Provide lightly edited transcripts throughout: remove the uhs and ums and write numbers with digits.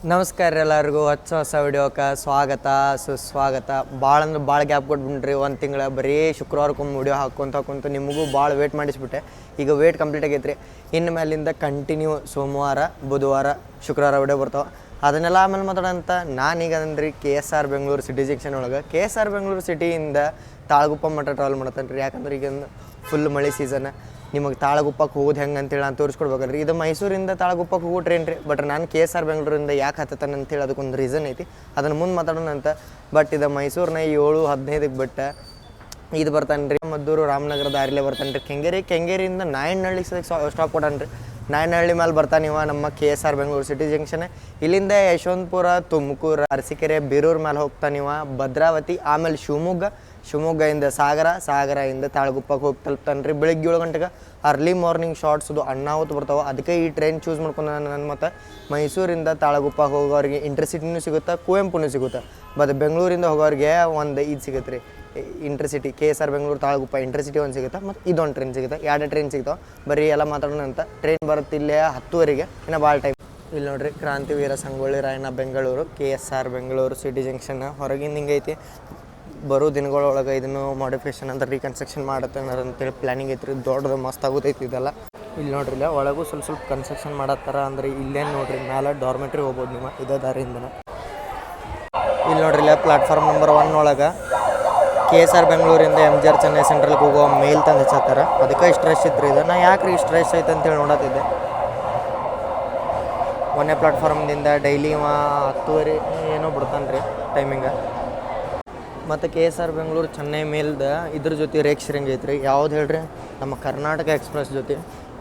ನಮಸ್ಕಾರ ಎಲ್ಲರಿಗೂ ಹೊಸ ವಿಡಿಯೋಕ್ಕೆ ಸ್ವಾಗತ ಸುಸ್ವಾಗತ. ಭಾಳ ಅಂದ್ರೆ ಭಾಳ ಗ್ಯಾಪ್ ಕೊಟ್ಬಿಟ್ರಿ, ಒಂದು ತಿಂಗಳ ಬರೀ ಶುಕ್ರವಾರಕ್ಕೊಮ್ಮೆ ವಿಡಿಯೋ ಹಾಕ್ಕೊಂತ ನಿಮಗೂ ಭಾಳ ವೇಟ್ ಮಾಡಿಸ್ಬಿಟ್ಟೆ. ಈಗ ವೇಟ್ ಕಂಪ್ಲೀಟ್ ಆಗೈತೆ ರೀ. ಇನ್ನು ಮೇಲಿಂದ ಕಂಟಿನ್ಯೂ ಸೋಮವಾರ, ಬುಧವಾರ, ಶುಕ್ರವಾರ ವಿಡಿಯೋ ಬರ್ತಾವೆ. ಅದನ್ನೆಲ್ಲ ಆಮೇಲೆ ಮಾತಾಡೋಂಥ ನಾನೀಗ ಅಂದ್ರೆ KSR ಬೆಂಗಳೂರು ಸಿಟಿ ಜಂಕ್ಷನ್ ಒಳಗೆ KSR ಬೆಂಗಳೂರು ಸಿಟಿಯಿಂದ ತಾಳಗುಪ್ಪ ಮಟ್ಟ ಟ್ರಾವೆಲ್ ಮಾಡತ್ತೇನೆ ರೀ. ಯಾಕಂದ್ರೆ ಈಗ ಫುಲ್ ಮಳೆ ಸೀಸನ್, ನಿಮಗೆ ತಾಳಗುಪ್ಪಕ್ಕೆ ಹೋಗೋದು ಹೆಂಗೆ ಅಂತೇಳಿ ನಾನು ತೋರಿಸ್ಕೊಡ್ಬೇಕಲ್ರಿ. ಇದು ಮೈಸೂರಿಂದ ತಾಳಗುಪ್ಪಕ್ಕೆ ಹೋಗೋ ಟ್ರೈನ್ ರೀ. ಬಟ್ ನಾನು KSR ಬೆಂಗಳೂರಿಂದ ಯಾಕೆ ಹತ್ತತಾನೆ ಅಂತೇಳಿ ಅದಕ್ಕೊಂದು ರೀಸನ್ ಐತಿ, ಅದನ್ನು ಮುಂದೆ ಮಾತಾಡೋಣ ಅಂತ. ಬಟ್ ಇದು ಮೈಸೂರಿನ 7:15 ಬಿಟ್ಟು ಇದು ಬರ್ತಾನೆ ರೀ. ಮದ್ದೂರು ರಾಮನಗರ ದಾರಿಲೇ ಬರ್ತಾನೆ ರೀ. ಕೆಂಗೇರಿಯಿಂದ ನಾಯನಹಳ್ಳಿ ಸ್ಟಾಪ್ ಕೊಟ್ಟಾನೆ ರೀ. ನಾಯನಹಳ್ಳಿ ಮೇಲೆ ಬರ್ತಾನೆ ಇವ ನಮ್ಮ KSR ಬೆಂಗಳೂರು ಸಿಟಿ ಜಂಕ್ಷನ್. ಇಲ್ಲಿಂದ ಯಶವಂತಪುರ, ತುಮಕೂರು, ಅರಸೀಕೆರೆ, ಬೀರೂರು ಮೇಲೆ ಹೋಗ್ತಾನಿವ, ಭದ್ರಾವತಿ, ಆಮೇಲೆ ಶಿವಮೊಗ್ಗದಿಂದ ಸಾಗರದಿಂದ ತಾಳಗುಪ್ಪಕ್ಕೆ ಹೋಗಿ ತಲುಪ್ತಾನೆ ರೀ. ಬೆಳಿಗ್ಗೆ 7 ಗಂಟೆಗೆ ಅರ್ಲಿ ಮಾರ್ನಿಂಗ್ ಶಾರ್ಟ್ಸ್ ಅದು ಅಣ್ಣಾವತ್ತು ಬರ್ತಾವೆ. ಅದಕ್ಕೆ ಈ ಟ್ರೈನ್ ಚೂಸ್ ಮಾಡ್ಕೊಂಡು ನನ್ನ ಮತ್ತು ಮೈಸೂರಿಂದ ತಾಳಗುಪ್ಪಕ್ಕೆ ಹೋಗೋರಿಗೆ ಇಂಟರ್ಸಿಟಿನೂ ಸಿಗುತ್ತೆ, ಕುವೆಂಪುನೂ ಸಿಗುತ್ತೆ. ಬಟ್ ಬೆಂಗಳೂರಿಂದ ಹೋಗೋರಿಗೆ ಒಂದು ಇದು ಸಿಗುತ್ತೆ ರೀ, intercity KSR Bengaluru Talaguppa intercity ಒಂದು ಸಿಗುತ್ತೆ, ಮತ್ತು ಇದೊಂದು ಟ್ರೈನ್ ಸಿಗುತ್ತೆ. 2 ಟ್ರೈನ್ ಸಿಗ್ತಾವೆ. ಬರೀ ಎಲ್ಲ ಮಾತಾಡೋಣ ಅಂತ. ಟ್ರೈನ್ ಬರುತ್ತೆ ಇಲ್ಲೇ 10:00ವರೆಗೆ, ಇನ್ನು ಭಾಳ ಟೈಮ್. ಇಲ್ಲಿ ನೋಡ್ರಿ, Krantivira Sangolli Rayanna Bengaluru KSR Bengaluru city junction ಹೊರಗಿಂದ ಹಿಂಗೈತಿ. ಬರೋ ದಿನಗಳೊಳಗೆ ಇದನ್ನು ಮಾಡಿಫಿಕೇಷನ್ ಅಂತ ರೀಕನ್ಸ್ಟ್ರಕ್ಷನ್ ಮಾಡುತ್ತೆ ಅಂತೇಳಿ ಪ್ಲ್ಯಾನಿಂಗ್ ಐತ್ರಿ. ದೊಡ್ಡದು ಮಸ್ತ್ ಆಗೋದೈತಿ ಇದೆಲ್ಲ. ಇಲ್ಲಿ ನೋಡ್ರಿ, ಇಲ್ಲ ಒಳಗೂ ಸ್ವಲ್ಪ ಕನ್ಸ್ಟ್ರಕ್ಷನ್ ಮಾಡತ್ತಾರ. ಅಂದ್ರೆ ಇಲ್ಲೇನು ನೋಡ್ರಿ, ಮೇಲೆ ಡಾರ್ಮೆಟ್ರಿ ಹೋಗ್ಬೋದು ನೀವು ಇದೇ ದಾರಿಯಿಂದನೇ. ಇಲ್ಲಿ ನೋಡ್ರಿ, ಇಲ್ಲ ಪ್ಲಾಟ್ಫಾರ್ಮ್ ನಂಬರ್ 1 ಒಳಗೆ KSR ಬೆಂಗಳೂರಿಂದ MGR ಚೆನ್ನೈ ಸೆಂಟ್ರಲ್ಗೆ ಹೋಗೋ ಮೇಲ್ ತಂದು ಹಚ್ಚತ್ತಾರ. ಅದಕ್ಕೆ ಇಷ್ಟು ರಶ್ ಇತ್ತು ರೀ. ಇದು ನಾ ಯಾಕೆ ರೀ ಇಷ್ಟು ರಶ್ ಐತೆ ಅಂತೇಳಿ ನೋಡತ್ತಿದ್ದೆ. 1ನೇ ಪ್ಲಾಟ್ಫಾರ್ಮ್ದಿಂದ ಡೈಲಿ 10:30 ಏನೋ ಬಿಡ್ತಾನೆ ರೀ ಟೈಮಿಂಗ. ಮತ್ತು KSR ಬೆಂಗಳೂರು ಚೆನ್ನೈ ಮೇಲ್ದ ಇದ್ರ ಜೊತೆ ರೇಕ್ ಶ್ರಿಂಗ್ ಐತ್ರಿ. ಯಾವ್ದು ಹೇಳ್ರಿ, ನಮ್ಮ ಕರ್ನಾಟಕ ಎಕ್ಸ್ಪ್ರೆಸ್ ಜೊತೆ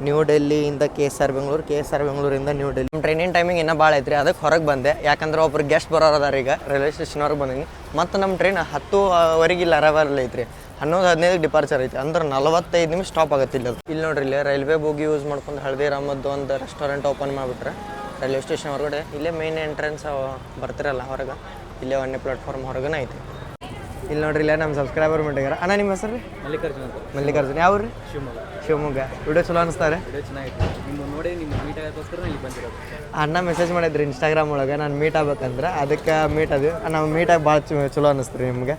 ನ್ಯೂ ಡೆಲ್ಲಿಯಿಂದ KSR ಬೆಂಗಳೂರಿಂದ ನ್ಯೂ ಡೆಲ್ಲಿ. ನಮ್ಮ ಟ್ರೈನಿನ ಟೈಮಿಂಗ್ ಇನ್ನೂ ಭಾಳ ಐತ್ರಿ. ಅದಕ್ಕೆ ಹೊರಗೆ ಬಂದೆ, ಯಾಕಂದ್ರೆ ಒಬ್ರು ಗೆಸ್ಟ್ ಬರೋರು ಅದಾರ. ಈಗ ರೈಲ್ವೆ ಸ್ಟೇಷನ್ವರೆಗೆ ಬಂದೀನಿ. ಮತ್ತು ನಮ್ಮ ಟ್ರೈನ್ 10:00ವರೆಗೆ ಇಲ್ಲಿ ಅರೈವಲ್ ಐತ್ರಿ. 11:15 ಡಿಪಾರ್ಚರ್ ಐತಿ. ಅಂದ್ರೆ 45 ನಿಮಿಷ ಸ್ಟಾಪ್ ಆಗುತ್ತೆ ಇಲ್ಲಿ. ಇಲ್ಲಿ ನೋಡ್ರಿ, ಇಲ್ಲಿ ರೈಲ್ವೆ ಬೋಗಿ ಯೂಸ್ ಮಾಡ್ಕೊಂಡು ಹಳದಿರಾಮದ್ದು ಒಂದು ರೆಸ್ಟೋರೆಂಟ್ ಓಪನ್ ಮಾಡಿಬಿಟ್ರೆ ರೈಲ್ವೆ ಸ್ಟೇಷನ್ ಹೊರಗಡೆ. ಇಲ್ಲೇ ಮೇನ್ ಎಂಟ್ರೆನ್ಸ್ ಬರ್ತಿರಲ್ಲ ಹೊರಗೆ, ಇಲ್ಲೇ 1ನೇ ಪ್ಲಾಟ್ಫಾರ್ಮ್ ಹೊರಗೇ ಐತಿ. ಇಲ್ಲಿ ನೋಡ್ರಿ, ಇಲ್ಲ ನಮ್ಮ ಸಬ್ಸ್ಕ್ರೈಬರ್ ಮಾಡಿದಾರ. ಅಣ್ಣ ನಿಮ್ಮ ಹೆಸರು ರೀ? ಮಲ್ಲಿಕಾರ್ಜುನ್. ಯಾವ ರೀ? ಶಿವಮೊಗ್ಗ. ವಿಡಿಯೋ ಚಲೋ ಅನಿಸ್ತಾರೆ? ಅಣ್ಣ ಮೆಸೇಜ್ ಮಾಡಿದ್ರಿ ಇನ್ಸ್ಟಾಗ್ರಾಮ್ ಒಳಗೆ, ನಾನು ಮೀಟ್ ಆಗ್ಬೇಕಂದ್ರೆ. ಅದಕ್ಕೆ ಮೀಟ್ ಅದು ನಾವು ಮೀಟಾಗಿ ಭಾಳ ಚಲೋ ಅನ್ನಿಸ್ತು ರೀ. ನಿಮಗೆ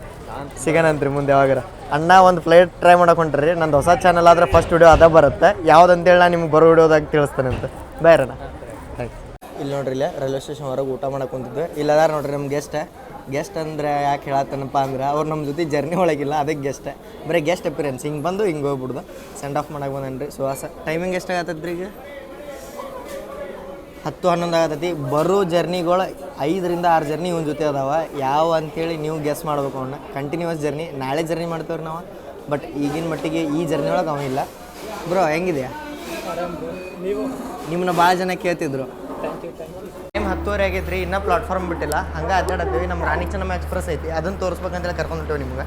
ಸಿಗೋಣಂತ್ರಿ ಮುಂದೆ ಯಾವಾಗಾರ. ಅಣ್ಣ ಒಂದು ಫ್ಲೈಟ್ ಟ್ರೈ ಮಾಡಕ್ಕೆ ಹೊಂಟ್ರಿ. ನಂದು ಹೊಸ ಚಾನಲ್ ಆದರೆ ಫಸ್ಟ್ ವಿಡಿಯೋ ಅದೇ ಬರುತ್ತೆ. ಯಾವುದಂತೇಳಿ ನಾನು ನಿಮ್ಗೆ ಬರೋ ವಿಡಿಯೋದಾಗ ತಿಳಿಸ್ತೇನೆ ಅಂತ. ಬೇರೆಣ್ಣ ಥ್ಯಾಂಕ್ಸ್. ಇಲ್ಲಿ ನೋಡ್ರಿ, ಇಲ್ಲ ರೈಲ್ವೆ ಸ್ಟೇಷನ್ ಹೊರಗೆ ಊಟ ಮಾಡಕ್ಕೆ ಕುಂತಿದ್ವಿ. ಇಲ್ಲದಾರ ನೋಡ್ರಿ ನಮ್ಮ ಗೆಸ್ಟ್ ಅಂದ್ರೆ ಯಾಕೆ ಹೇಳತ್ತನಪ್ಪ ಅಂದ್ರೆ, ಅವ್ರು ನಮ್ಮ ಜೊತೆ ಜರ್ನಿ ಒಳಗಿಲ್ಲ, ಅದಕ್ಕೆ ಬರೀ ಗೆಸ್ಟ್ ಅಪಿರೆನ್ಸ್. ಹಿಂಗೆ ಬಂದು ಹಿಂಗೆ ಹೋಗ್ಬಿಡ್ದು. ಸೆಂಡ್ ಆಫ್ ಮಾಡಕ್ಕೆ ಬಂದೇನು ರೀ ಸುಹಾಸ. ಟೈಮಿಂಗ್ ಎಷ್ಟಾಗತ್ತೈತೆ ರೀ? ಈಗ 10-11 ಆಗತ್ತೈತಿ. ಬರೋ ಜರ್ನಿಗಳು 5ರಿಂದ 6 ಜರ್ನಿ ಇವನ ಜೊತೆ ಅದಾವ. ಯಾವ ಅಂಥೇಳಿ ನೀವು ಗೆಸ್ ಮಾಡ್ಬೇಕು. ಅವನ್ನ ಕಂಟಿನ್ಯೂಸ್ ಜರ್ನಿ ನಾಳೆ ಜರ್ನಿ ಮಾಡ್ತೇವ್ರಿ ನಾವು. ಬಟ್ ಈಗಿನ ಮಟ್ಟಿಗೆ ಈ ಜರ್ನಿ ಒಳಗೆ ಅವ ಇಲ್ಲ. ಬ್ರೋ ಹೆಂಗಿದೆಯಾ? ನಿಮ್ಮನ್ನ ಭಾಳ ಜನ ಕೇಳ್ತಿದ್ರು. ಟೈಮ್ 10:30 ಆಗೈತೆ ರೀ. ಇನ್ನೂ ಪ್ಲಾಟ್ಫಾರ್ಮ್ ಬಿಟ್ಟಿಲ್ಲ. ಹಂಗೆ ಅಡ್ಡಾಡತ್ತೀವಿ. ನಮ್ಮ ರಾಣಿ ಚೆನ್ನಮ್ಮ ಎಕ್ಸ್ಪ್ರೆಸ್ ಐತಿ, ಅದನ್ನು ತೋರಿಸ್ಬೇಕಂತೇಳಿ ಕರ್ಕೊಂಡ್ಬಿಟ್ಟೇವೆ ನಿಮ್ಗೆ.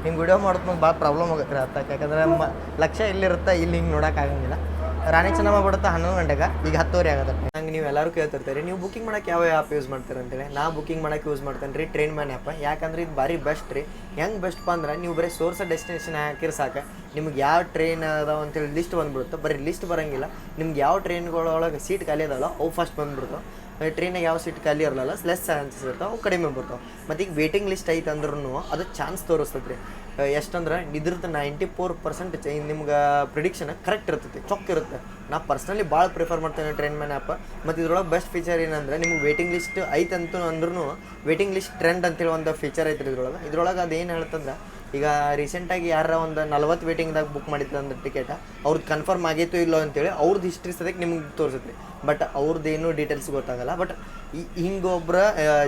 ಹಿಂಗೆ ವಿಡಿಯೋ ಮಾಡೋದು ಭಾಳ ಪ್ರಾಬ್ಲಮ್ ಆಗತ್ತೆ ರೀ ಹತ್ತಕ್ಕೆ. ಯಾಕಂದ್ರೆ ಲಕ್ಷ್ಯ ಇಲ್ಲಿರುತ್ತೆ, ಇಲ್ಲಿ ಹಿಂಗೆ ನೋಡೋಕ್ಕಾಗಂಗಿಲ್ಲ. ರಾಣಿ ಚೆನ್ನಮ್ಮ ಬಿಡುತ್ತೆ 11 ಗಂಟೆಗೆ, ಈಗ 10:30 ಆಗತ್ತೆ. ನಂಗೆ ನೀವು ಎಲ್ಲರೂ ಕೇಳ್ತಿರ್ತೀರಿ, ನೀವು ಬುಕಿಂಗ್ ಮಾಡೋಕ್ಕೆ ಯಾವ ಆ್ಯಪ್ ಯೂಸ್ ಮಾಡ್ತೀರಿ ಅಂತೇಳಿ. ನಾ ಬುಕಿಂಗ್ ಮಾಡೋಕ್ಕೆ ಯೂಸ್ ಮಾಡ್ತೇನೆ ರೀ ಟ್ರೈನ್ ಮ್ಯಾನ್ ಆ್ಯಪ್. ಯಾಕಂದ್ರೆ ಇದು ಭಾರಿ ಬೆಸ್ಟ್ ರೀ. ಹೆಂಗೆ ಬೆಸ್ಟ್ಪ ಅಂದ್ರೆ, ನೀವು ಬರೀ ಸೋರ್ಸ್ ಡೆಸ್ಟಿನೇಷನ್ ಹಾಕಿರಿ ಸಾಕು, ನಿಮ್ಗೆ ಯಾವ ಟ್ರೈನ್ ಅದಾವ ಅಂತೇಳಿ ಲಿಸ್ಟ್ ಬಂದುಬಿಡುತ್ತೆ. ಬರೀ ಲಿಸ್ಟ್ ಬರೋಂಗಿಲ್ಲ, ನಿಮ್ಗೆ ಯಾವ ಟ್ರೈನ್ಗಳೊಳಗೆ ಸೀಟ್ ಖಾಲಿ ಅದಾವಲ್ಲ ಅವು ಫಸ್ಟ್ ಬಂದುಬಿಡ್ತಾವೆ. ಟ್ರೈನಾಗ ಯಾವ ಸೀಟ್ ಖಾಲಿ ಇರಲ್ಲ, ಲೆಸ್ ಚಾನ್ಸಸ್ ಇರ್ತಾವೆ, ಅವು ಕಡಿಮೆ ಬರ್ತಾವೆ. ಮತ್ತು ಈಗ ವೇಟಿಂಗ್ ಲಿಸ್ಟ್ ಐತೆ ಅಂದ್ರೂ ಅದು ಚಾನ್ಸ್ ತೋರಿಸ್ತದೆ ರೀ. ಎಷ್ಟಂದ್ರೆ ಇದ್ರದ್ದು 94% ನಿಮ್ಗೆ ಪ್ರಿಡಿಕ್ಷನ್ ಕರೆಕ್ಟ್ ಇರ್ತೈತಿ, ಚೊಕ್ ಇರುತ್ತೆ. ನಾ ಪರ್ಸ್ನಲಿ ಭಾಳ ಪ್ರಿಫರ್ ಮಾಡ್ತೇನೆ ಟ್ರೈನ್ ಮ್ಯಾನ್ ಆ್ಯಪ್. ಮತ್ತು ಇದ್ರೊಳಗೆ ಬೆಸ್ಟ್ ಫೀಚರ್ ಏನಂದ್ರೆ, ನಿಮ್ಗೆ ವೇಟಿಂಗ್ ಲಿಸ್ಟ್ ಐತೆ ಅಂತೂ ಅಂದ್ರೂ ವೇಟಿಂಗ್ ಲಿಸ್ಟ್ ಟ್ರೆಂಡ್ ಅಂತೇಳಿ ಒಂದು ಫೀಚರ್ ಐತ್ರಿ ಇದ್ರೊಳಗೆ ಅದೇನು ಹೇಳ್ತಂದ್ರೆ, ಈಗ ರೀಸೆಂಟಾಗಿ ಯಾರ ಒಂದು 40 ವೇಟಿಂಗ್ದಾಗ ಬುಕ್ ಮಾಡಿತ್ತು ಅಂದ್ರೆ ಟಿಕೆಟ್, ಅವ್ರದ್ದು ಕನ್ಫರ್ಮ್ ಆಗೈತೋ ಇಲ್ಲೋ ಅಂತೇಳಿ ಅವ್ರದ್ದು ಹಿಸ್ಟ್ರಿ ಸದ್ಯಕ್ಕೆ ನಿಮ್ಗೆ ತೋರಿಸುತ್ತೆ. ಬಟ್ ಅವ್ರದ್ದೇನು ಡೀಟೇಲ್ಸ್ ಗೊತ್ತಾಗಲ್ಲ. ಬಟ್ ಹಿಂಗೊಬ್ಬರ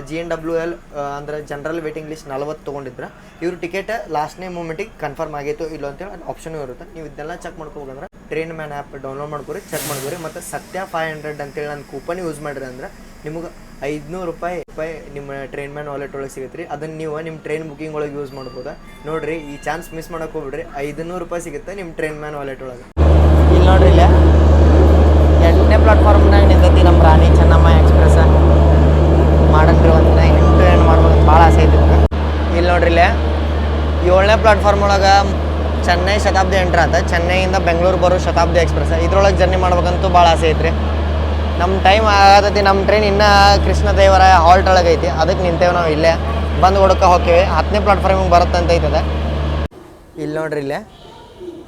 GNWL ಅಂದ್ರೆ ಜನರಲ್ ವೇಟಿಂಗ್ ಲಿಸ್ಟ್ 40 ತೊಗೊಂಡಿದ್ರೆ, ಇವ್ರ ಟಿಕೆಟ್ ಲಾಸ್ಟ್ನೇ ಮೂಮೆಂಟಿಗೆ ಕನ್ಫರ್ಮ್ ಆಗೈತೋ ಇಲ್ಲೋ ಅಂತೇಳಿ ಅದು ಆಪ್ಷನು ಇರುತ್ತೆ. ನೀವು ಇದನ್ನೆಲ್ಲ ಚೆಕ್ ಮಾಡ್ಕೋಬೇಕಂದ್ರೆ ಟ್ರೈನ್ ಮ್ಯಾನ್ ಆ್ಯಪ್ ಡೌನ್ಲೋಡ್ ಮಾಡ್ಕೊರಿ, ಚೆಕ್ ಮಾಡ್ಕೊರಿ. ಮತ್ತು ಸತ್ಯ 500 ಅಂತೇಳಿ ನಾನು ಕೂಪನ್ ಯೂಸ್ ಮಾಡಿರಿ ಅಂದ್ರೆ ನಿಮಗೆ 500 ರೂಪಾಯಿ ನಿಮ್ಮ ಟ್ರೈನ್ ಮ್ಯಾನ್ ವಾಲೆಟ್ ಒಳಗೆ ಸಿಗುತ್ತೆ ರೀ. ಅದನ್ನು ನೀವು ನಿಮ್ಮ ಟ್ರೈನ್ ಬುಕಿಂಗ್ ಒಳಗೆ ಯೂಸ್ ಮಾಡ್ಬೋದಾ ನೋಡಿರಿ. ಈ ಚಾನ್ಸ್ ಮಿಸ್ ಮಾಡೋಕೆ ಹೋಗ್ಬಿಡ್ರಿ. 500 ರೂಪಾಯಿ ಸಿಗುತ್ತೆ ನಿಮ್ಮ ಟ್ರೈನ್ ಮ್ಯಾನ್ ವಾಲೆಟ್ ಒಳಗೆ. ಇಲ್ಲಿ ನೋಡ್ರಿ, ಇಲ್ಲ 8ನೇ ಪ್ಲಾಟ್ಫಾರ್ಮ್ನಾಗ ನಿಂತೈತಿ ನಮ್ಮ ರಾಣಿ ಚೆನ್ನಮ್ಮ ಎಕ್ಸ್ಪ್ರೆಸ್. ಮಾಡಂತ್ರಿ ಒಂದು 8 ಮಾಡ್ಬೇಕಂತ ಭಾಳ ಆಸೆ ಐತಿ. ಇಲ್ಲಿ ನೋಡ್ರಿ, ಇಲ್ಲ 7ನೇ ಪ್ಲಾಟ್ಫಾರ್ಮ್ ಒಳಗೆ ಚೆನ್ನೈ ಶತಾಬ್ದಿ ಎಂಟ್ರ್ ಆತ. ಚೆನ್ನೈಯಿಂದ ಬೆಂಗಳೂರು ಬರೋ ಶತಾಬ್ದಿ ಎಕ್ಸ್ಪ್ರೆಸ್. ಇದ್ರೊಳಗೆ ಜರ್ನಿ ಮಾಡ್ಬೇಕಂತೂ ಭಾಳ ಆಸೆ ಐತ್ರಿ. ನಮ್ಮ ಟೈಮ್ ಆಗತೈತಿ. ನಮ್ಮ ಟ್ರೈನ್ ಇನ್ನೂ ಕೃಷ್ಣದೇವರಾಯ ಹಾಲ್ಟ್ ಒಳಗೆ ಐತಿ, ಅದಕ್ಕೆ ನಿಂತೇವೆ ನಾವು ಇಲ್ಲೇ. ಬಂದು ಹುಡುಕ ಹೋಗ್ತೀವಿ. 10ನೇ ಪ್ಲಾಟ್ಫಾರ್ಮಿಗೆ ಬರುತ್ತಂತ ಐತದ. ಇಲ್ಲಿ ನೋಡ್ರಿ, ಇಲ್ಲೇ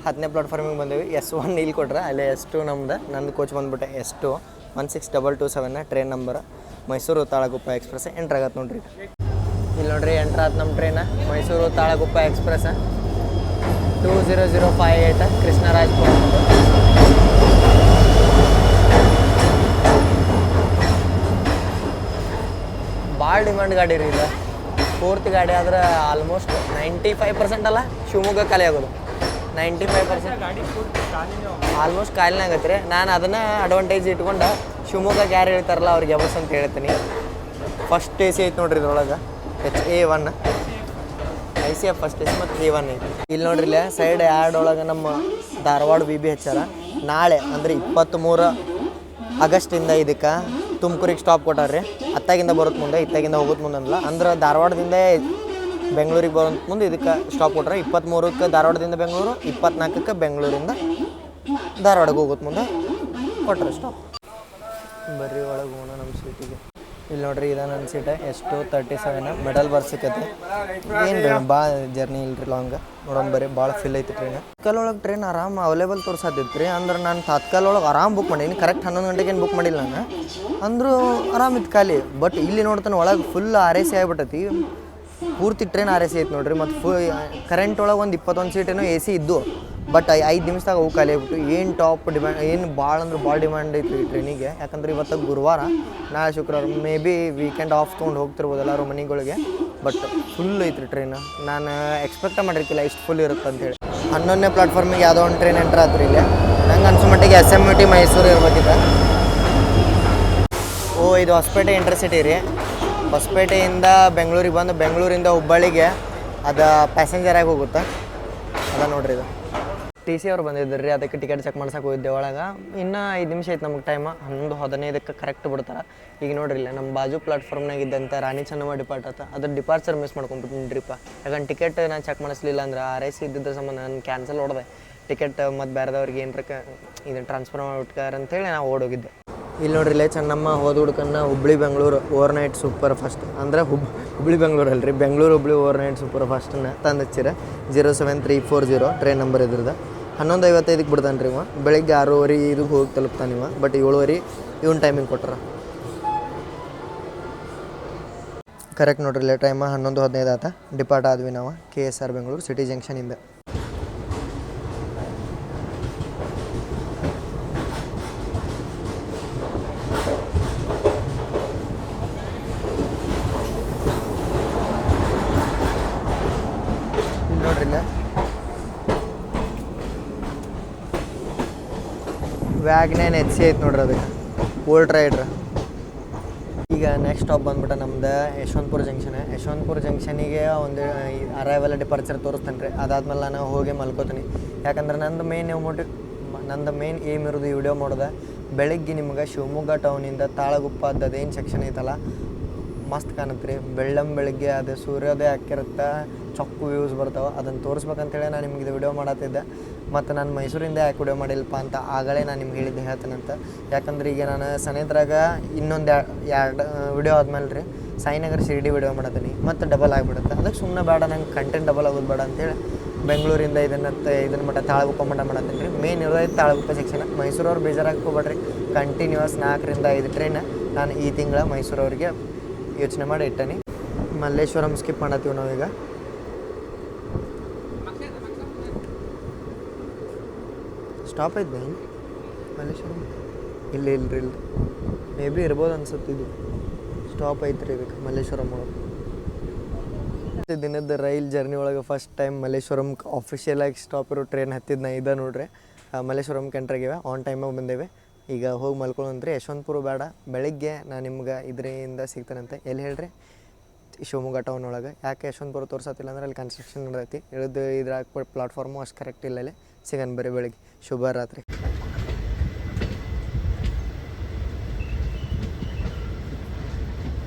10ನೇ ಪ್ಲಾಟ್ಫಾರ್ಮಿಗೆ ಬಂದೇವಿ. S1 ಇಲ್ಲಿ ಕೊಟ್ರೆ, ಅಲ್ಲೇ S2 ನಂದು ಕೋಚ್ ಬಂದುಬಿಟ್ಟೆ. S2 16227 train number. Mysuru Talaguppa express entry ಆಗತ್ತೆ ನೋಡ್ರಿ. ಇಲ್ಲಿ ನೋಡ್ರಿ ಎಂಟ್ರ್ ಆಯ್ತು ನಮ್ಮ ಟ್ರೈನ. ಮೈಸೂರು ತಾಳಗುಪ್ಪ ಎಕ್ಸ್ಪ್ರೆಸ್ 20058 ಕೃಷ್ಣರಾಜಪುರ. ಭಾಳ ಡಿಮ್ಯಾಂಡ್ ಗಾಡಿ ರೀ ಇದು. ಪೂರ್ತಿ ಗಾಡಿ ಆದ್ರೆ ಆಲ್ಮೋಸ್ಟ್ 95% ಅಲ್ಲ ಶಿವಮೊಗ್ಗ ಖಾಲಿ ಆಗೋದು. 95% ಆಲ್ಮೋಸ್ಟ್ ಖಾಲಿನೇ ಆಗತ್ತೆ ರೀ. ನಾನು ಅದನ್ನು ಅಡ್ವಾಂಟೇಜ್ ಇಟ್ಕೊಂಡು ಶಿವಮೊಗ್ಗಕ್ಕೆ ಯಾರು ಹೇಳ್ತಾರಲ್ಲ ಅವ್ರಿಗೆ ಯಾವಸ್ ಅಂತ ಹೇಳ್ತೀನಿ. ಫಸ್ಟ್ AC ಐತೆ ನೋಡ್ರಿ ಇದ್ರೊಳಗೆ, HA1 ICF ಫಸ್ಟ್ AC ಮತ್ತು A1 ಐತಿ. ಇಲ್ಲಿ ನೋಡ್ರಿ ಇಲ್ಲೇ ಸೈಡ್ ಆ್ಯಡ್ ಒಳಗೆ ನಮ್ಮ ಧಾರವಾಡ BB ಹಚ್ಚಾರ. ನಾಳೆ ಅಂದರೆ 23 ಆಗಸ್ಟಿಂದ ಇದಕ್ಕೆ ತುಮಕೂರಿಗೆ ಸ್ಟಾಪ್ ಕೊಟ್ಟಾರ್ರಿ. ಅತ್ತಾಗಿಂದ ಬರುತ್ತೆ ಮುಂದೆ, ಇತ್ತಾಗಿಂದ ಹೋಗುತ್ತೆ ಮುಂದೆ ಅನ್ನಲ್ಲ. ಅಂದ್ರೆ ಧಾರವಾಡದಿಂದ ಬೆಂಗಳೂರಿಗೆ ಬರೋಂತ ಮುಂದೆ ಇದಕ್ಕೆ ಸ್ಟಾಪ್ ಕೊಟ್ರೆ. 23ಕ್ಕೆ ಧಾರವಾಡದಿಂದ ಬೆಂಗಳೂರು, 24ಕ್ಕೆ ಬೆಂಗಳೂರಿಂದ ಧಾರವಾಡಕ್ಕೆ ಹೋಗುತ್ತೆ ಮುಂದೆ ಕೊಟ್ರೆ ಸ್ಟಾಪ್. ಬರ್ರಿ ಒಳಗೆ ಹೋಗೋಣ ನಮ್ಮ ಸೀಟಿಗೆ. ಇಲ್ಲಿ ನೋಡ್ರಿ ಇದು ನನ್ನ ಸೀಟ S237 ಮಿಡಲ್ ಬರ್ತ್ ಸಿಕ್ಕೈತಿ. ಏನು ರೀ ಭಾಳ ಜರ್ನಿ ಇಲ್ರಿ ಲಾಂಗ್. ನೋಡೋಣ ಬರ್ರಿ, ಭಾಳ ಫಿಲ್ ಐತಿ ಟ್ರೈನ್. ತಾತ್ಕಾಲ್ ಒಳಗೆ ಟ್ರೈನ್ ಆರಾಮ್ ಅವೈಲೇಬಲ್ ತೋರ್ಸತ್ತಿತ್ತು ರೀ. ಅಂದ್ರೆ ನಾನು ತಾತ್ಕಾಲ್ ಒಳಗೆ ಆರಾಮ್ ಬುಕ್ ಮಾಡೀನಿ. ಕರೆಕ್ಟ್ 11 ಗಂಟೆಗೆ ಏನು ಬುಕ್ ಮಾಡಿಲ್ಲ ನಾನು. ಅಂದರೂ ಆರಾಮಿತ್ತು ಖಾಲಿ. ಬಟ್ ಇಲ್ಲಿ ನೋಡ್ತಾನೆ ಒಳಗೆ ಫುಲ್ RAC ಆಗಿಬಿಟ್ಟೈತಿ. ಪೂರ್ತಿ ಟ್ರೈನ್ RAC ಐತಿ ನೋಡ್ರಿ. ಮತ್ತು ಕರೆಂಟ್ ಒಳಗೆ ಒಂದು 21 ಸೀಟೇನೋ AC ಇದ್ದು. ಬಟ್ 5 ನಿಮಿಷದಾಗ ಅವು ಖಾಲಿ ಆಗ್ಬಿಟ್ಟು. ಏನು ಟಾಪ್ ಡಿಮ್ಯಾಂಡ್, ಏನು ಭಾಳ ಅಂದ್ರೆ ಭಾಳ ಡಿಮ್ಯಾಂಡ್ ಐತಿ ಈ ಟ್ರೈನಿಗೆ. ಯಾಕಂದ್ರೆ ಇವತ್ತು ಗುರುವಾರ, ನಾಳೆ ಶುಕ್ರವಾರ. ಮೇ ಬಿ ವೀಕೆಂಡ್ ಆಫ್ ತೊಗೊಂಡು ಹೋಗ್ತಿರ್ಬೋದು ಎಲ್ಲರೂ ಮನೆಗಳಿಗೆ. ಬಟ್ ಫುಲ್ ಐತ್ರಿ ಟ್ರೈನ್. ನಾನು ಎಕ್ಸ್ಪೆಕ್ಟ ಮಾಡಿರ್ಕಿಲ್ಲ ಇಷ್ಟು ಫುಲ್ ಇರುತ್ತೆ ಅಂತೇಳಿ. 11ನೇ ಪ್ಲಾಟ್ಫಾರ್ಮಿಗೆ ಯಾವುದೋ ಒಂದು ಟ್ರೈನ್ ಎಂಟ್ರ್ ಆತ್ರಿ ಇಲ್ಲಿ. ನಂಗೆ ಅನ್ಸೋ ಮಟ್ಟಿಗೆ SMT ಮೈಸೂರು ಇರ್ಬೇಕಿತ್ತು. ಇದು ಹೊಸಪೇಟೆ ಇಂಟರ್ಸಿಟಿ ರೀ. ಹೊಸಪೇಟೆಯಿಂದ ಬೆಂಗಳೂರಿಗೆ ಬಂದು ಬೆಂಗಳೂರಿಂದ ಹುಬ್ಬಳ್ಳಿಗೆ ಅದು ಪ್ಯಾಸೆಂಜರಾಗಿ ಹೋಗುತ್ತೆ. ಅದ ನೋಡ್ರಿ ಇದು. TC ಅವ್ರು ಬಂದಿದ್ದರು ರೀ, ಅದಕ್ಕೆ ಟಿಕೆಟ್ ಚೆಕ್ ಮಾಡ್ಸಕ್ಕೆ ಹೋಗಿದ್ದೆ ಒಳಗೆ. ಇನ್ನೂ 5 ನಿಮಿಷ ಐತೆ ನಮಗೆ ಟೈಮ್. 11:15ಕ್ಕೆ ಕರೆಕ್ಟ್ ಬಿಡ್ತಾರೆ. ಈಗ ನೋಡ್ರಿ ಇಲ್ಲ ನಮ್ಮ ಬಾಜು ಪ್ಲಾಟ್ಫಾರ್ಮ್ನಾಗ ಇದ್ದಂಥ ರಾಣಿ ಚೆನ್ನಮ್ಮ ಡಿಪಾರ್ಟ್ ಆತ. ಅದ್ರ ಡಿಪಾರ್ಚರ್ ಮಿಸ್ ಮಾಡ್ಕೊಂಡ್ಬಿಟ್ಟಿನ್ರಿಪ್ಪ. ಯಾಕಂದ್ರೆ ಟಿಕೆಟ್ ನಾನು ಚೆಕ್ ಮಾಡಿಸ್ಲಿಲ್ಲ ಅಂದ್ರೆ RAC ಇದ್ದಿದ್ದ ಸಂಬಂಧ ನಾನು ಕ್ಯಾನ್ಸಲ್ ಹೊಡೆದೆ ಟಿಕೆಟ್. ಮತ್ತು ಬೇರೆದವ್ರಿಗೆ ಏನರ ಇದನ್ನು ಟ್ರಾನ್ಸ್ಫರ್ ಮಾಡ್ಬಿಟ್ಟಾರ ಅಂತೇಳಿ ನಾವು ಓಡೋಗಿದ್ದೆ. ಇಲ್ಲಿ ನೋಡ್ರಿ ಇಲ್ಲೇ ಚೆನ್ನಮ್ಮ ಹೋದ ಹುಡ್ಕನ್ನ Hubballi Bengaluru overnight super fast ಅಂದರೆ ಹುಬ್ಬಳ್ಳಿ ಬೆಂಗಳೂರು ಅಲ್ರಿ, Bengaluru Hubballi overnight super ಫಾಸ್ಟನ್ನು ತಂದು ಹಚ್ಚಿರ. 07340 ಟ್ರೈನ್ ನಂಬರ್ ಇದ್ರದ್ದು. 11:55ಕ್ಕೆ ಬಿಡ್ತಾನೆ ರೀ ಇವ. ಬೆಳಿಗ್ಗೆ 6:30 ಇದಕ್ಕೆ ಹೋಗಿ ತಲುಪ್ತಾನೆ ಇವ. ಬಟ್ 7:30 ಇವನ್ ಟೈಮಿಂಗ್ ಕೊಟ್ಟಾರ. ಕರೆಕ್ಟ್ ನೋಡ್ರಿ ಇಲ್ಲೇ ಟೈಮ 11:15 ಆತ. ಡಿಪಾರ್ಟ್ ಆದ್ವಿ ನಾವು KSR ಬೆಂಗಳೂರು ಸಿಟಿ ಜಂಕ್ಷನಿಂದ. ನೋಡ್ರಿ ಇಲ್ಲ ವ್ಯಾಗ್ನೈನ್ HC ಐತೆ ನೋಡ್ರಿ, ಅದಕ್ಕೆ ಓಲ್ಡ್ ರೈಡ್ರ್. ಈಗ ನೆಕ್ಸ್ಟ್ ಸ್ಟಾಪ್ ಬಂದ್ಬಿಟ್ಟು ನಮ್ದು ಯಶವಂತಪುರ ಜಂಕ್ಷನ್. ಯಶವಂತಪುರ ಜಂಕ್ಷನಿಗೆ ಒಂದು ಅರೈವಲ್ ಡಿಪಾರ್ಚರ್ ತೋರಿಸ್ತಾನೆ ರೀ. ಅದಾದ್ಮೇಲೆ ನಾನು ಹೋಗಿ ಮಲ್ಕೋತೀನಿ. ಯಾಕಂದ್ರೆ ನಂದು ಮೇನ್ ಏಮ್ ಇರೋದು ಈ ವಿಡಿಯೋ ಮಾಡೋದು. ಬೆಳಿಗ್ಗೆ ನಿಮ್ಗೆ ಶಿವಮೊಗ್ಗ ಟೌನಿಂದ ತಾಳಗುಪ್ಪದ ಅದೇನು ಸೆಕ್ಷನ್ ಐತಲ್ಲ, ಮಸ್ತ್ ಕಾಣುತ್ತೆ ರೀ. ಬೆಳಗ್ಗೆ ಅದು ಸೂರ್ಯೋದಯ ಹಾಕಿರುತ್ತೆ, ಚೊಕ್ಕು ವ್ಯೂಸ್ ಬರ್ತಾವೆ. ಅದನ್ನು ತೋರಿಸ್ಬೇಕಂತೇಳಿ ನಾನು ನಿಮ್ಗೆ ಇದು ವಿಡಿಯೋ ಮಾಡತ್ತಿದ್ದೆ. ಮತ್ತು ನಾನು ಮೈಸೂರಿಂದ ಯಾಕೆ ವಿಡಿಯೋ ಮಾಡಿಲ್ಲಪ್ಪ ಅಂತ ಆಗಲೇ ನಾನು ನಿಮ್ಗೆ ಹೇಳಿದ್ದೆ ಹೇಳ್ತೇನಂತ. ಯಾಕಂದ್ರೆ ಈಗ ನಾನು ಸನೇದ್ರಾಗ ಇನ್ನೊಂದು 2 ವಿಡಿಯೋ ಆದ್ಮೇಲೆ ರೀ ಸಾಯಿನಗರ ಶಿರ್ಡಿ ವಿಡಿಯೋ ಮಾಡತ್ತೀನಿ. ಮತ್ತು ಡಬಲ್ ಆಗಿಬಿಡುತ್ತೆ. ಅದಕ್ಕೆ ಸುಮ್ಮನೆ ಬೇಡ, ನಂಗೆ ಕಂಟೆಂಟ್ ಡಬಲ್ ಆಗೋದು ಬೇಡ ಅಂತೇಳಿ ಬೆಂಗಳೂರಿಂದ ಇದನ್ನು ಮಟ್ಟ ತಾಳಗುಪ್ಪ ಮಟ್ಟ ಮಾಡತ್ತೀನಿ ರೀ. ಮೇನ್ ಇರೋದು ತಾಳಗುಪ್ಪ ಸೆಕ್ಷನ್. ಮೈಸೂರವ್ರು ಬೇಜಾರಾಗಿ ಹೋಗ್ಬೇಡ್ರಿ. ಕಂಟಿನ್ಯೂಸ್ 4ರಿಂದ 5 ಟ್ರೈನ್ ನಾನು ಈ ತಿಂಗಳ ಮೈಸೂರವ್ರಿಗೆ ಯೋಚನೆ ಮಾಡಿ ಇಟ್ಟನಿ. ಮಲ್ಲೇಶ್ವರಂ ಸ್ಕಿಪ್ ಮಾಡತ್ತೀವಿ ನಾವೀಗ. ಸ್ಟಾಪ್ ಐತೆ ಮಲ್ಲೇಶ್ವರಂ? ಇಲ್ಲರಿ ಮೇ ಬಿ ಇರ್ಬೋದು ಅನ್ಸುತ್ತೆ. ಇದು ಸ್ಟಾಪ್ ಐತ್ರಿ ಇದಕ್ಕೆ ಮಲ್ಲೇಶ್ವರಂ ಒಳಗೆ. ದಿನದ ರೈಲ್ ಜರ್ನಿ ಒಳಗೆ ಫಸ್ಟ್ ಟೈಮ್ ಮಲ್ಲೇಶ್ವರಂ ಆಫಿಷಿಯಲಾಗಿ ಸ್ಟಾಪ್ ಇರೋ ಟ್ರೈನ್ ಹತ್ತಿದ್ದು ಇದ ನೋಡ್ರಿ. ಮಲ್ಲೇಶ್ವರಂಗೆ ಎಂಟ್ರಾಗಿವೆ, ಆನ್ ಟೈಮಾಗಿ ಬಂದೇವೆ. ಈಗ ಹೋಗಿ ಮಲ್ಕೊಳ್ಳೋಂತ್ರಿ. ಯಶವಂತಪುರ ಬೇಡ, ಬೆಳಿಗ್ಗೆ ನಾನು ನಿಮ್ಗೆ ಇದರಿಂದ ಸಿಗ್ತಾನಂತೆ. ಎಲ್ಲಿ ಹೇಳ್ರಿ? ಶಿವಮೊಗ್ಗ ಟೌನ್ ಒಳಗೆ. ಯಾಕೆ ಯಶವಂತಪುರ ತೋರ್ಸತ್ತಿಲ್ಲ ಅಂದ್ರೆ ಅಲ್ಲಿ ಕನ್ಸ್ಟ್ರಕ್ಷನ್ ನಡೆದೈತಿ. ಇದ್ರಾಗ ಪ್ಲಾಟ್ಫಾರ್ಮು ಅಷ್ಟು ಕರೆಕ್ಟ್ ಇಲ್ಲ. ಅಲ್ಲಿ ಸಿಗನ್ ಬರೀ ಬೆಳಿಗ್ಗೆ. ಶುಭ ರಾತ್ರಿ.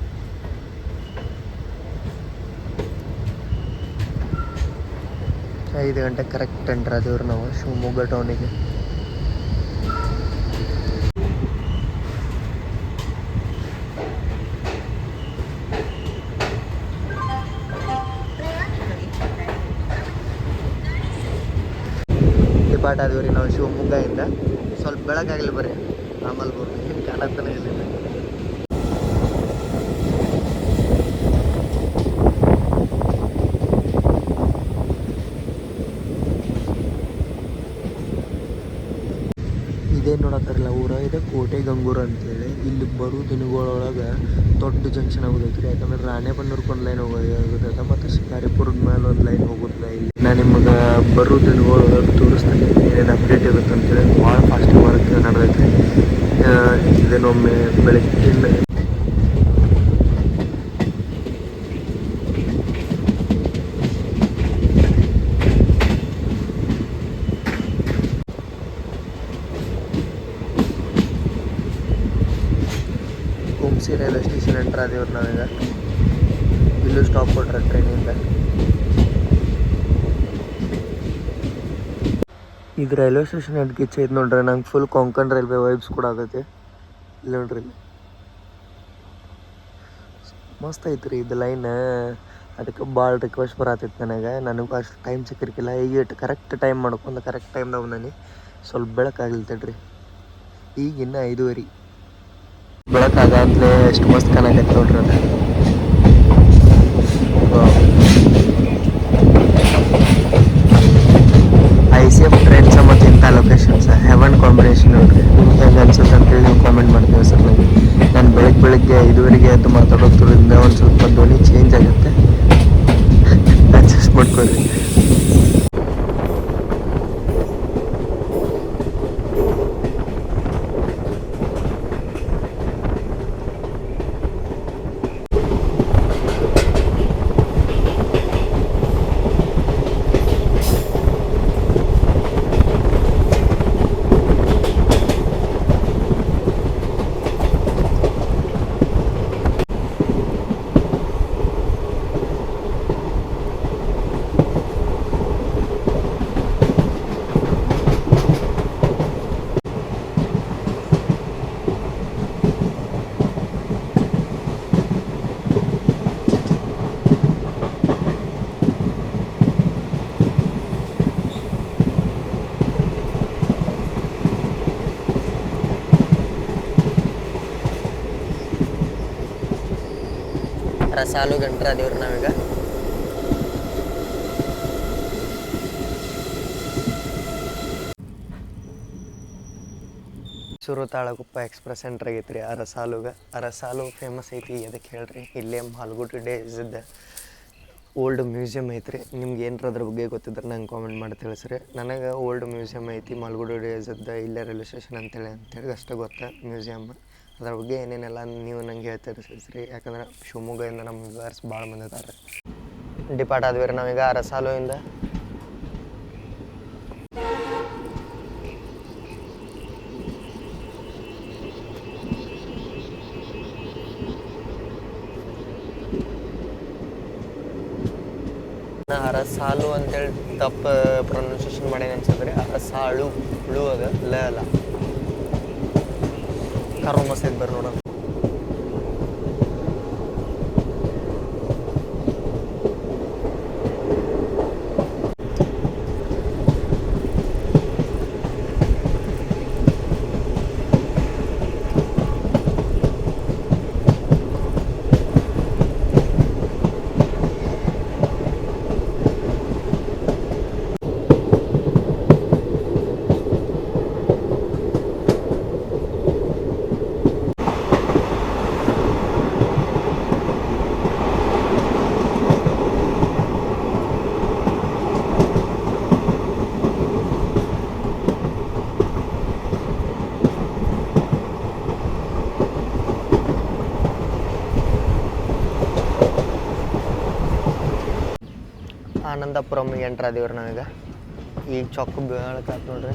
ಐದು ಗಂಟೆ ಕರೆಕ್ಟ್ ಎಂಟ್ರ್ ಆದವ್ರು ನಾವು ಶಿವಮೊಗ್ಗ ಟೌನಿಗೆ. ಡಿಪಾರ್ಟ್ ಆದ್ವಿ ರೀ ನಾವು ಶಿವಮೊಗ್ಗದಿಂದ. ಸ್ವಲ್ಪ ಬೆಳಕಾಗಲಿ ಬರ್ರಿ, ಆಮೇಲೆ ಬರ್ರಿ ಏನು ಕಾಣತ್ತಾನೆ ಇಲ್ಲ. ಇದೇ ನೋಡತ್ತಾರಲ್ಲ ಊರ ಇದೆ ಕೋಟೆ ಗಂಗೂರು ಅಂತೇಳಿ. ಇಲ್ಲಿ ಬರೋ ದಿನಗಳೊಳಗೆ ದೊಡ್ಡ ಜಂಕ್ಷನ್ ಆಗೋದೈತೆ ರೀ. ಯಾಕಂದ್ರೆ ರಾಣೆಬೆನ್ನೂರ್ಗೆ ಒಂದು ಲೈನ್ ಹೋಗೋದೈತೆ ಮತ್ತು ಶಿಕಾರಿಪುರದ ಮೇಲೆ ಒಂದು ಲೈನ್ ಹೋಗೋದಿಲ್ಲ. ಇಲ್ಲಿ ನಾನು ನಿಮಗೆ ಬರೋ ದಿನಗಳೊಳಗೆ ತೋರಿಸ್ತೀನಿ ಏನೇನು ಅಪ್ಡೇಟ್ ಇರುತ್ತೆ ಅಂತೇಳಿ. ಭಾಳ ಫಾಸ್ಟ್ ವರ್ಕ್ ನಡೆದೈತೆ. ಇದೇನೊಮ್ಮೆ ಬೆಳಗ್ಗಿನ ಹುಮ್ಸಿ ರೈಲ್ವೆ ಸ್ಟೇಷನ್ ಎಂಟ್ರ್ ಆದೇವ್ರಿ ನಾವೀಗ. ಇಲ್ಲೂ ಸ್ಟಾಪ್ ಕೊಟ್ರೆ ಟ್ರೈನಿಂದ. ಇದು ರೈಲ್ವೆ ಸ್ಟೇಷನ್ ಎಡ್ಗಿಚ್ಚ ಐತೆ ನೋಡ್ರಿ. ನಂಗೆ ಫುಲ್ ಕೊಂಕಣ್ ರೈಲ್ವೆ ವೈಬ್ಸ್ ಕೂಡ ಆಗೈತಿ. ಇಲ್ಲಿ ನೋಡ್ರಿ, ಇಲ್ಲಿ ಮಸ್ತ್ ಐತ್ರಿ ಇದು ಲೈನ್. ಅದಕ್ಕೆ ಭಾಳ ರಿಕ್ವೆಸ್ಟ್ ಬರತ್ತೈತೆ ನನಗೂ ಅಷ್ಟು ಟೈಮ್ ಸಿಕ್ಕಿರ್ಕಿಲ್ಲ. ಈಗ ಕರೆಕ್ಟ್ ಟೈಮ್ ಮಾಡ್ಕೊಂಡು ಕರೆಕ್ಟ್ ಟೈಮ್ದಾಗ ನಾನು ಸ್ವಲ್ಪ ಬೆಳಕಾಗ್ಲಿ ತಡ್ರಿ. ಈಗ ಇನ್ನೂ 5:30 ಬೆಳಕಾಗಂತಲೇ ಎಷ್ಟು ಮಸ್ತ್ ಕಾಣಕೈತೆ ನೋಡ್ರಿ ಅದು. ICF ಟ್ರೈನ್ಸ್ ಮತ್ತು ಇಂಥ ಲೊಕೇಶನ್ಸ್ ಹೆವನ್ ಕಾಂಬಿನೇಷನ್ ನೋಡ್ರಿ. ನಿಮ್ಗೆ ಹೆಂಗೆ ಅನ್ಸುತ್ತೆ ಅಂತೇಳಿ ನೀವು ಕಾಮೆಂಟ್ ಮಾಡ್ತೀವಿ ಸರ್. ನಾನು ಬೆಳಗ್ಗೆ 5:30ಗೆ ಎದ್ದು ಮಾತಾಡೋದ್ರಿಂದ ಒಂದು ಸ್ವಲ್ಪ ಧ್ವನಿ ಚೇಂಜ್ ಆಗುತ್ತೆ, ಅಡ್ಜಸ್ಟ್ ಮಾಡ್ಕೊಳ್ರಿ. ರಸಾಲು ಗಂಟ್ರ ದೇವ್ರು ನಾವೀಗ. ಸುರು ತಾಳಗುಪ್ಪ ಎಕ್ಸ್ಪ್ರೆಸ್ ಸೆಂಟ್ರ್ ಆಗೈತೆ ರೀ ಅರಸಾಲು ಫೇಮಸ್ ಐತಿ. ಅದಕ್ಕೆ ಹೇಳ್ರಿ, ಇಲ್ಲೇ ಮಾಲ್ಗುಡಿ ಡೇಸ್ದ ಓಲ್ಡ್ ಮ್ಯೂಸಿಯಮ್ ಐತ್ರಿ. ನಿಮ್ಗೆ ಏನರ ಅದ್ರ ಬಗ್ಗೆ ಗೊತ್ತಿದ್ರೆ ನಂಗೆ ಕಾಮೆಂಟ್ ಮಾಡಿ ತಿಳಿಸ್ರಿ. ನನಗೆ ಓಲ್ಡ್ ಮ್ಯೂಸಿಯಮ್ ಐತಿ ಮಾಲ್ಗುಡಿ ಡೇಸ್ದ ಇಲ್ಲೇ ರೈಲ್ವೆ ಸ್ಟೇಷನ್ ಅಂತೇಳಿ ಅಷ್ಟೇ ಗೊತ್ತಾ ಮ್ಯೂಸಿಯಮ್. ಅದ್ರ ಬಗ್ಗೆ ಏನೇನೆಲ್ಲ ನೀವು ನಂಗೆ ಹೇಳ್ತೀರಿ ತಿಳಿಸ್ರಿ. ಯಾಕಂದ್ರೆ ಶಿವಮೊಗ್ಗದಿಂದ ನಮ್ಮ ವ್ಯೂವರ್ಸ್ ಭಾಳ ಮಂದಿ ಇದ್ದಾರೆ. ಡಿಪಾರ್ಟ್ ಆದ್ವಿ ರೀ ನಾವೀಗ ಅರಸಾಲುವಿಂದ. ಅರಸಾಲು ಅಂತೇಳಿ ತಪ್ಪು ಪ್ರೊನೌನ್ಸಿಯೇಷನ್ ಮಾಡೇನು ಅನ್ಸಿದ್ರಿ. ಅರಸಾಳು ಹುಳು ಅದ ಲ ಅಲ್ಲ. ಕರ್ವ ಮಸೀದ್ ಬರ್ರಿ ನೋಡೋಣ. ಆನಂದಪುರಮ್ ಎಂಟ್ರ್ ಆದೇವ್ರಿ ನಾವೀಗ. ಈಗ ಚೊಕ್ಕ ಬೀಳಕಾತ್ ನೋಡ್ರಿ.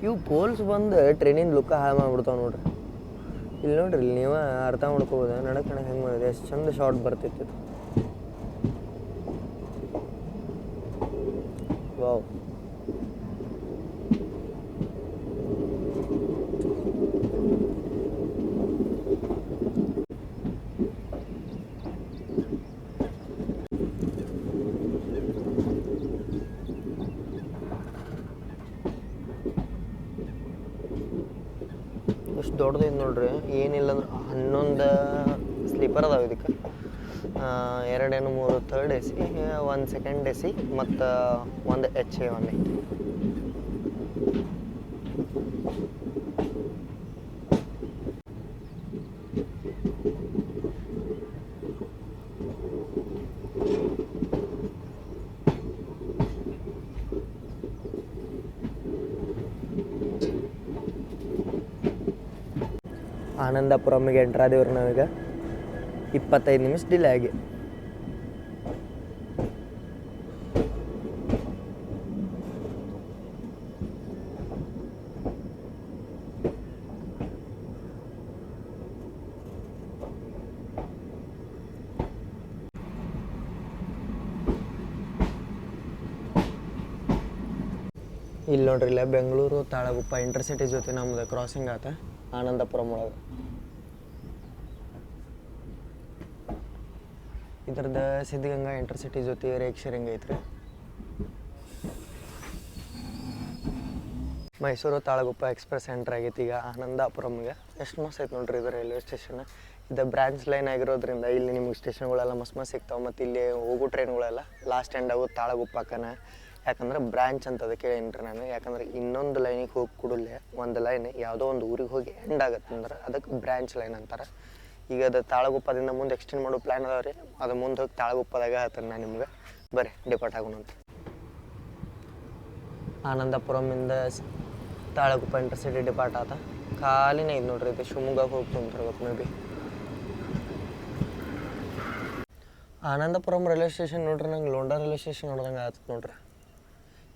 ಇವು ಪೋಲ್ಸ್ ಬಂದು ಟ್ರೈನಿನ ಲುಕ್ಕ ಹಾಳು ಮಾಡ್ಬಿಡ್ತಾವೆ ನೋಡ್ರಿ. ಇಲ್ಲಿ ನೋಡ್ರಿ, ಇಲ್ಲಿ ನೀವು ಅರ್ಥ ಮಾಡ್ಕೋಬೋದು ನಡಕ್ ಹೆಂಗೆ ಮಾಡಿದೆ. ಎಷ್ಟು ಚಂದ ಶಾರ್ಟ್ ಬರ್ತೈತಿ. ವಾವ್, ದೊಡ್ಡದೈತೆ ನೋಡ್ರಿ. ಏನಿಲ್ಲ ಅಂದ್ರೆ 11 ಸ್ಲೀಪರ್ ಅದಾವೆ ಇದಕ್ಕೆ. 2 3 third A C, 1 second A C ಮತ್ತು 1 HA1 ಐತಿ. ಆನಂದಪುರಮ್ಗೆ ಎಂಟ್ರ್ ಆದೇವ್ರಿ ನಾವೀಗ. 25 ನಿಮಿಷ ಡಿಲೇ ಆಗಿ. ಇಲ್ಲಿ ನೋಡ್ರಿ, ಇಲ್ಲ ಬೆಂಗಳೂರು ತಾಳಗುಪ್ಪ ಇಂಟರ್ಸಿಟಿ ಜೊತೆ ನಮ್ದು ಕ್ರಾಸಿಂಗ್ ಆತ ಆನಂದಪುರಂ ಒಳಗೆ. ಇದ್ರದ್ದು ಸಿದ್ಧಗಂಗಾ ಇಂಟರ್ಸಿಟಿ ಜೊತೆ ರೇಕ್ ಶೇರಿಂಗ್ ಐತ್ರಿ. ಮೈಸೂರು ತಾಳಗುಪ್ಪ ಎಕ್ಸ್ಪ್ರೆಸ್ ಎಂಟ್ರ್ ಆಗೈತಿ ಈಗ ಆನಂದಪುರಮ್ಗೆ. ಎಷ್ಟು ಮಸ್ತ್ ಐತೆ ನೋಡ್ರಿ ಇದು ರೈಲ್ವೆ ಸ್ಟೇಷನ್. ಇದು ಬ್ರಾಂಚ್ ಲೈನ್ ಆಗಿರೋದ್ರಿಂದ ಇಲ್ಲಿ ನಿಮ್ಗೆ ಸ್ಟೇಷನ್ಗಳೆಲ್ಲ ಮಸ್ತ್ ಸಿಗ್ತಾವೆ. ಮತ್ತು ಇಲ್ಲಿ ಹೋಗೋ ಟ್ರೈನ್ಗಳೆಲ್ಲ ಲಾಸ್ಟ್ ಎಂಡ್ ಆಗೋದು ತಾಳಗುಪ್ಪಕ್ಕನ. ಯಾಕಂದ್ರೆ ಬ್ರಾಂಚ್ ಅಂತ ಅದಕ್ಕೆ ಏನ್ರಿ ನಾನು. ಯಾಕಂದ್ರೆ ಇನ್ನೊಂದು ಲೈನಿಗೆ ಹೋಗಿ ಕೂಡಲೇ ಒಂದು ಲೈನ್ ಯಾವುದೋ ಒಂದು ಊರಿಗೆ ಹೋಗಿ ಎಂಡ್ ಆಗುತ್ತೆ ಅಂದ್ರೆ ಅದಕ್ಕೆ ಬ್ರಾಂಚ್ ಲೈನ್ ಅಂತಾರೆ. ಈಗ ಅದು ತಾಳಗುಪ್ಪದಿಂದ ಮುಂದೆ ಎಕ್ಸ್ಟೆಂಡ್ ಮಾಡೋ ಪ್ಲ್ಯಾನ್ ಅದಾವೆ ರೀ. ಅದು ಮುಂದೆ ಹೋಗಿ ತಾಳಗುಪ್ಪದಾಗ ಹೇಳ್ತೀನಿ ನಾನು ನಿಮ್ಗೆ. ಬರ್ರಿ ಡಿಪಾರ್ಟ್ ಆಗೋಣಂತ. ಆನಂದಪುರಮಿಂದ ತಾಳಗುಪ್ಪ ಇಂಟರ್ಸಿಟಿ ಡಿಪಾರ್ಟ್ ಆತ. ಖಾಲಿನೇ ಇದು ನೋಡ್ರಿ. ಇದು ಶಿವಮೊಗ್ಗಕ್ಕೆ ಹೋಗಿ ತುಂಬಿರ್ಬೇಕು maybe. Anandapuram railway station ನೋಡ್ರಿ ನಂಗೆ ಲೋಂಡಾ ರೈಲ್ವೆ ಸ್ಟೇಷನ್ ನೋಡ್ದಂಗೆ ಆಗ್ತದೆ ನೋಡ್ರಿ.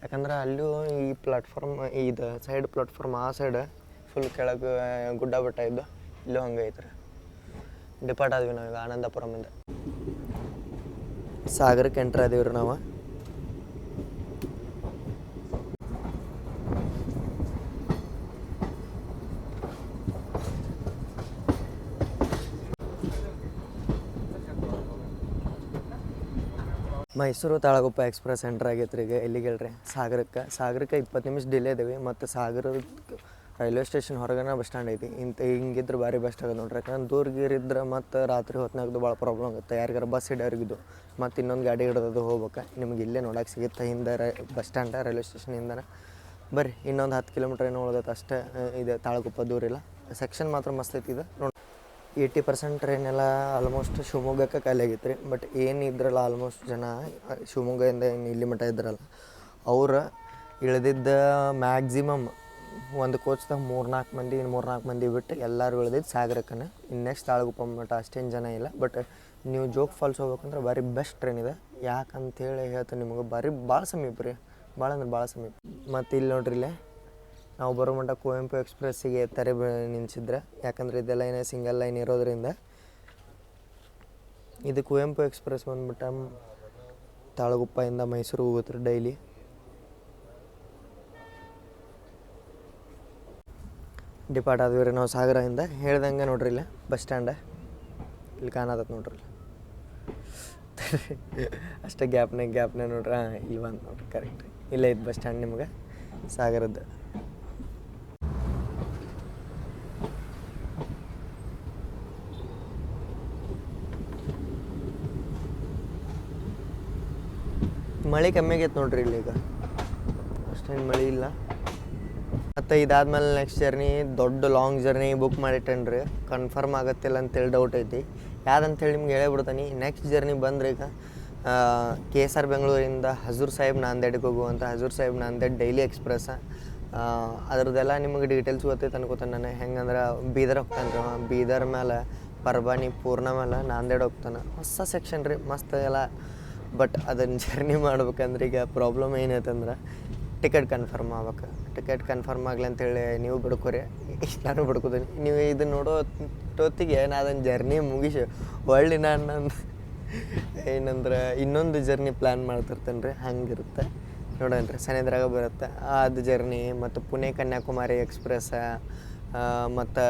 ಯಾಕಂದ್ರೆ ಅಲ್ಲೂ ಈ ಪ್ಲಾಟ್ಫಾರ್ಮ್ ಇದು ಸೈಡ್ ಪ್ಲಾಟ್ಫಾರ್ಮ್ ಆ ಸೈಡ್ ಫುಲ್ ಕೆಳಗೆ ಗುಡ್ಡ ಬೆಟ್ಟ ಇದ್ದು ಇಲ್ಲೂ ಹಂಗೆ ಐತ್ರಿ. ಡಿಪಾರ್ಟ್ ಆದ್ವಿ ನಾವೀಗ ಆನಂದಪುರಮಿಂದ. ಸಾಗರಕ್ಕೆ ಎಂಟ್ರ್ ಆದೀವಿ ರೀ ನಾವು. ಮೈಸೂರು ತಾಳಗುಪ್ಪ ಎಕ್ಸ್ಪ್ರೆಸ್ ಎಂಟ್ರ್ ಆಗೈತೆ ರೀ ಈಗ. ಎಲ್ಲಿಗೆ ಹೇಳ್ರಿ? ಸಾಗರಕ್ಕೆ. 20 ನಿಮಿಷ ಡಿಲೇ ಇದೇವಿ. ಮತ್ತು ಸಾಗರದ ರೈಲ್ವೆ ಸ್ಟೇಷನ್ ಹೊರಗನ ಬಸ್ ಸ್ಟ್ಯಾಂಡ್ ಐತಿ. ಹಿಂಗಿದ್ರೆ ಭಾರಿ ಬೆಸ್ಟ್ ಆಗೋದು ನೋಡ್ರಿ. ಯಾಕಂದ್ರೆ ದೂರಗಿರಿದ್ರೆ ಮತ್ತು ರಾತ್ರಿ ಹೊತ್ನಾಗದು ಭಾಳ ಪ್ರಾಬ್ಲಮ್ ಆಗುತ್ತೆ. ಯಾರಿಗಾರ ಬಸ್ ಹಿಡಿಯೋರಿಗಿದ್ದು ಮತ್ತು ಇನ್ನೊಂದು ಗಾಡಿ ಹಿಡಿದು ಹೋಗ್ಬೇಕು. ನಿಮ್ಗೆ ಇಲ್ಲೇ ನೋಡೋಕೆ ಸಿಗುತ್ತೆ ಹಿಂದೆ ಬಸ್ ಸ್ಟ್ಯಾಂಡ ರೈಲ್ವೆ ಸ್ಟೇಷನಿಂದನೇ. ಬರ್ರಿ ಇನ್ನೊಂದು 10 ಕಿಲೋಮೀಟ್ರ್ ಏನೋ ಉಳ್ದೈತೆ ಅಷ್ಟೇ. ಇದೆ ತಾಳಗುಪ್ಪ ದೂರಿಲ್ಲ. ಸೆಕ್ಷನ್ ಮಾತ್ರ ಮಸ್ತ್ ಐತಿ ಇದು ನೋಡಿ. 80% ಟ್ರೈನೆಲ್ಲ ಆಲ್ಮೋಸ್ಟ್ ಶಿವಮೊಗ್ಗಕ್ಕೆ ಖಾಲಿ ಆಗೈತೆ ರೀ. ಬಟ್ ಏನು ಇದ್ರಲ್ಲ ಆಲ್ಮೋಸ್ಟ್ ಜನ ಶಿವಮೊಗ್ಗದಿಂದ ಏನು ಇಲ್ಲಿ ಮಟ್ಟ ಇದ್ರಲ್ಲ ಅವ್ರು ಇಳಿದಿದ್ದ ಮ್ಯಾಕ್ಸಿಮಮ್ ಒಂದು ಕೋಚ್ದಾಗ 3-4 ಮಂದಿ, ಇನ್ನು 3-4 ಮಂದಿ ಬಿಟ್ಟು ಎಲ್ಲರೂ ಇಳಿದಿದ್ದು ಸಾಗರಕ್ಕನೆ. ಇನ್ನು ನೆಕ್ಸ್ಟ್ ತಾಳಗುಪ್ಪ ಮಟ್ಟ ಅಷ್ಟೇನು ಜನ ಇಲ್ಲ. ಬಟ್ ನೀವು ಜೋಗ್ ಫಾಲ್ಸ್ ಹೋಗ್ಬೇಕಂದ್ರೆ ಭಾರಿ ಬೆಸ್ಟ್ ಟ್ರೈನ್ ಇದೆ. ಯಾಕಂತೇಳಿ ಹೇಳ್ತೀನಿ ನಿಮಗೆ, ಭಾಳ ಸಮೀಪ ರೀ. ಭಾಳ ಅಂದ್ರೆ ಭಾಳ ಸಮೀಪ. ಮತ್ತು ಇಲ್ಲಿ ನೋಡ್ರಿ, ಇಲ್ಲೇ ನಾವು ಬರೋ ಮಟ್ಟ ಕುವೆಂಪು ಎಕ್ಸ್ಪ್ರೆಸ್ಸಿಗೆ ತೆರೆ ನಿಲ್ಲಿಸಿದ್ರೆ. ಯಾಕಂದರೆ ಇದೆಲ್ಲ ಏನೇ ಸಿಂಗಲ್ ಲೈನ್ ಇರೋದ್ರಿಂದ ಇದು ಕುವೆಂಪು ಎಕ್ಸ್ಪ್ರೆಸ್ ಬಂದ್ಬಿಟ್ಟು ತಾಳಗುಪ್ಪದಿಂದ ಮೈಸೂರು ಹೋಗುತ್ತೆ ರೀ ಡೈಲಿ. ಡಿಪಾರ್ಟ್ ಆದ್ವಿ ರೀ ನಾವು ಸಾಗರದಿಂದ. ಹೇಳ್ದಂಗೆ ನೋಡ್ರಿ ಇಲ್ಲ ಬಸ್ ಸ್ಟ್ಯಾಂಡ ಇಲ್ಲಿ ಕಾಣತೈತೆ ನೋಡ್ರಿ. ಅಷ್ಟೇ ಗ್ಯಾಪ್ನೇ ನೋಡ್ರಿ. ಇಲ್ಲಿ ಬಂದು ನೋಡ್ರಿ ಕರೆಕ್ಟ್. ಇಲ್ಲೇ ಐತೆ ಬಸ್ ಸ್ಟ್ಯಾಂಡ್ ನಿಮ್ಗೆ ಸಾಗರದ್ದು. ಮಳೆ ಕಮ್ಮಿ ಆಗೈತೆ ನೋಡ್ರಿ ಇಲ್ಲಿ ಈಗ. ಅಷ್ಟೇನು ಮಳೆ ಇಲ್ಲ. ಮತ್ತು ಇದಾದ್ಮೇಲೆ ನೆಕ್ಸ್ಟ್ ಜರ್ನಿ ದೊಡ್ಡ ಲಾಂಗ್ ಜರ್ನಿ ಬುಕ್ ಮಾಡಿಟ್ಟೇನ್ರಿ. ಕನ್ಫರ್ಮ್ ಆಗುತ್ತಿಲ್ಲ ಅಂತೇಳಿ ಡೌಟ್ ಐತಿ. ಯಾವ್ದಂತೇಳಿ ನಿಮ್ಗೆ ಹೇಳ್ಬಿಡ್ತೀನಿ. ನೆಕ್ಸ್ಟ್ ಜರ್ನಿ ಬಂದ್ರೆ ಈಗ KSR ಬೆಂಗಳೂರಿಂದ ಹಜೂರ್ ಸಾಹಿಬ್ ನಾಂದೇಡ್ಗೆ ಹೋಗುವಂಥ ಹಜೂರ್ ಸಾಹಿಬ್ ನಾಂದೇಡ್ ಡೈಲಿ ಎಕ್ಸ್ಪ್ರೆಸ್. ಅದ್ರದ್ದೆಲ್ಲ ನಿಮಗೆ ಡೀಟೇಲ್ಸ್ ಗೊತ್ತೈತೆ ಅನ್ಕೋತಾನೆ ನಾನು. ಹೆಂಗಂದ್ರೆ ಬೀದರ್ ಹೋಗ್ತಾನೆ ರೀ. ಬೀದರ್ ಮೇಲೆ ಪರ್ಬಾನಿ ಪೂರ್ಣ ಮೇಲೆ ನಾಂದೇಡ್ ಹೋಗ್ತಾನೆ. ಹೊಸ ಸೆಕ್ಷನ್ ರೀ, ಮಸ್ತ್ ಎಲ್ಲ. ಬಟ್ ಅದನ್ನು ಜರ್ನಿ ಮಾಡ್ಬೇಕಂದ್ರೆ ಈಗ ಪ್ರಾಬ್ಲಮ್ ಏನೈತಂದ್ರೆ ಟಿಕೆಟ್ ಕನ್ಫರ್ಮ್ ಆಗ್ಬೇಕು. ಟಿಕೆಟ್ ಕನ್ಫರ್ಮ್ ಆಗಲಿ ಅಂತೇಳಿ ನೀವು ಬಿಡ್ಕೊರಿ, ನಾನು ಬಿಡ್ಕೋತೀನಿ. ನೀವು ಇದನ್ನು ನೋಡೋ ಹೊತ್ತಿಗೆ ನಾನು ಅದನ್ನು ಜರ್ನಿ ಮುಗಿಸಿ ಒಳ್ಳೆ ನಾನು ಏನಂದ್ರೆ ಇನ್ನೊಂದು ಜರ್ನಿ ಪ್ಲ್ಯಾನ್ ಮಾಡ್ತಿರ್ತೇನೆ ರೀ. ಹಂಗಿರುತ್ತೆ ನೋಡೋಣ ರೀ. ಸನಿದ್ರಾಗ ಬರುತ್ತೆ ಅದು ಜರ್ನಿ. ಮತ್ತು ಪುಣೆ ಕನ್ಯಾಕುಮಾರಿ ಎಕ್ಸ್ಪ್ರೆಸ್, ಮತ್ತು